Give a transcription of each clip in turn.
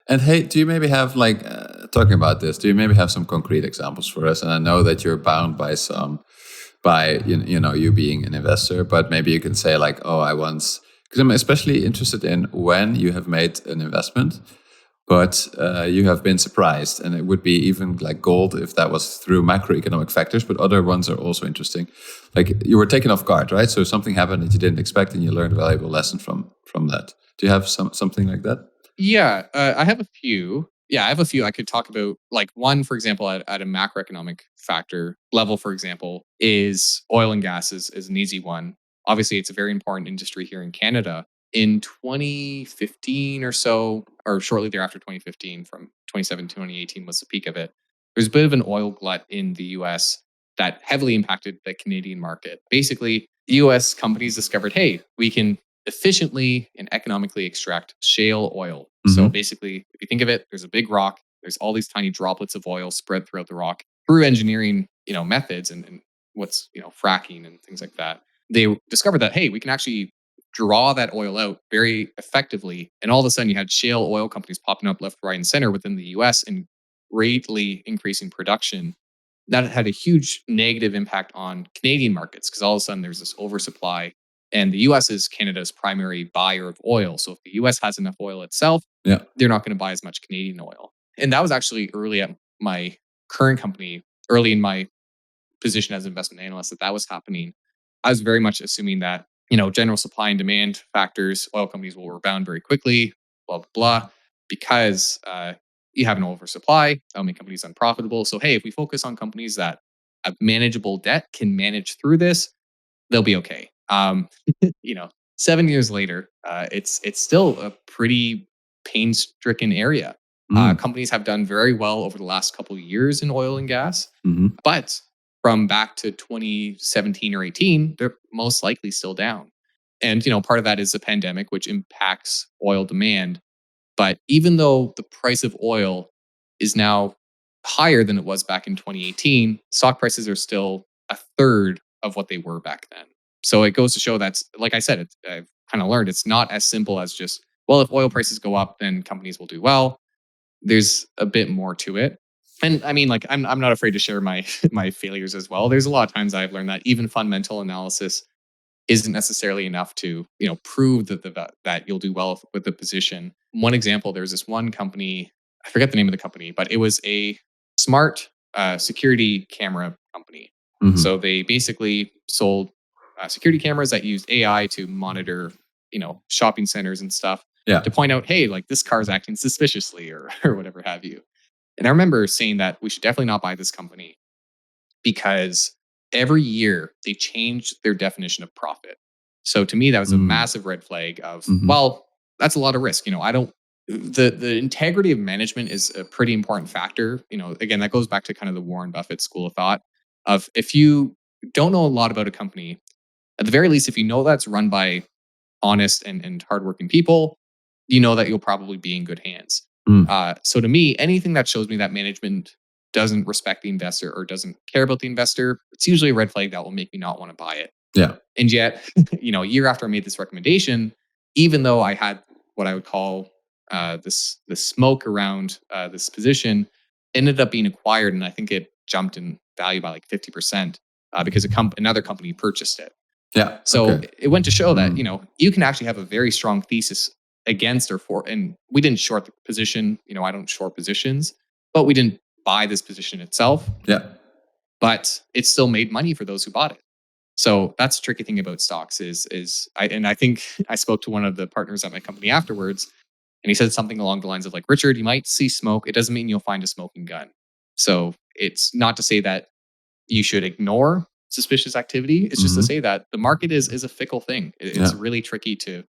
And hey, do you maybe have like talking about this? Do you maybe have some concrete examples for us? And I know that you're bound by you being an investor, but maybe you can say like, oh, I once, because I'm especially interested in when you have made an investment, but you have been surprised, and it would be even like gold if that was through macroeconomic factors. But other ones are also interesting. Like you were taken off guard, right? So something happened that you didn't expect, and you learned a valuable lesson from that. Do you have something like that? Yeah, I have a few. Yeah, I have a few I could talk about. Like one, for example, at a macroeconomic factor level, for example, is oil and gas is an easy one. Obviously, it's a very important industry here in Canada. In 2015 or so, or shortly thereafter, 2015, from 2017 to 2018 was the peak of it. There's a bit of an oil glut in the US that heavily impacted the Canadian market. Basically, the US companies discovered, hey, we can efficiently and economically extract shale oil. So basically, if you think of it, there's a big rock, there's all these tiny droplets of oil spread throughout the rock through engineering, methods and what's, fracking and things like that. They discovered that, hey, we can actually draw that oil out very effectively. And all of a sudden you had shale oil companies popping up left, right, and center within the US and greatly increasing production. That had a huge negative impact on Canadian markets because all of a sudden there's this oversupply, and the US is Canada's primary buyer of oil. So if the US has enough oil itself, they're not going to buy as much Canadian oil. And that was actually early at my current company, early in my position as an investment analyst, that was happening. I was very much assuming that, general supply and demand factors, oil companies will rebound very quickly, blah, blah, blah, because you have an oversupply. That'll make companies unprofitable. So, hey, if we focus on companies that have manageable debt, can manage through this, they'll be okay. you know, 7 years later, it's still a pretty pain-stricken area. Companies have done very well over the last couple of years in oil and gas, but from back to 2017 or 18, they're most likely still down. And part of that is the pandemic, which impacts oil demand. But even though the price of oil is now higher than it was back in 2018, stock prices are still a third of what they were back then. So it goes to show that's, like I said, I've kind of learned it's not as simple as just, well, if oil prices go up, then companies will do well. There's a bit more to it. And I mean, like, I'm not afraid to share my my failures as well. There's a lot of times I've learned that even fundamental analysis isn't necessarily enough to prove that you'll do well with the position. One example, there's this one company, I forget the name of the company, but it was a smart security camera company. So they basically sold security cameras that used AI to monitor shopping centers and stuff, to point out, hey, like this car's acting suspiciously or or whatever have you. And I remember saying that we should definitely not buy this company because every year they changed their definition of profit. So to me, that was a massive red flag of, well, that's a lot of risk. I don't, the integrity of management is a pretty important factor. Again, that goes back to kind of the Warren Buffett school of thought of, if you don't know a lot about a company, at the very least, if you know that's run by honest and hardworking people, you know that you'll probably be in good hands. So to me, anything that shows me that management doesn't respect the investor or doesn't care about the investor, it's usually a red flag that will make me not want to buy it. Yeah. And yet, a year after I made this recommendation, even though I had what I would call this smoke around this position, ended up being acquired, and I think it jumped in value by like 50% because another company purchased it. Yeah. So it went to show that you can actually have a very strong thesis against or for, and we didn't short the position. I don't short positions, but we didn't buy this position itself. Yeah. But it still made money for those who bought it. So that's the tricky thing about stocks I think I spoke to one of the partners at my company afterwards, and he said something along the lines of like, Richard, you might see smoke. It doesn't mean you'll find a smoking gun. So it's not to say that you should ignore suspicious activity. It's just to say that the market is a fickle thing. It's really tricky to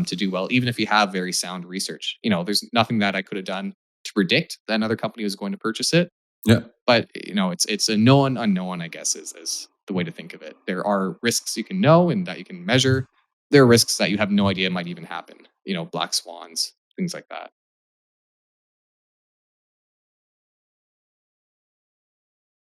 do well, even if you have very sound research. There's nothing that I could have done to predict that another company was going to purchase it. Yeah. But it's a known unknown, I guess, is the way to think of it. There are risks you can know and that you can measure. There are risks that you have no idea might even happen. Black swans, things like that.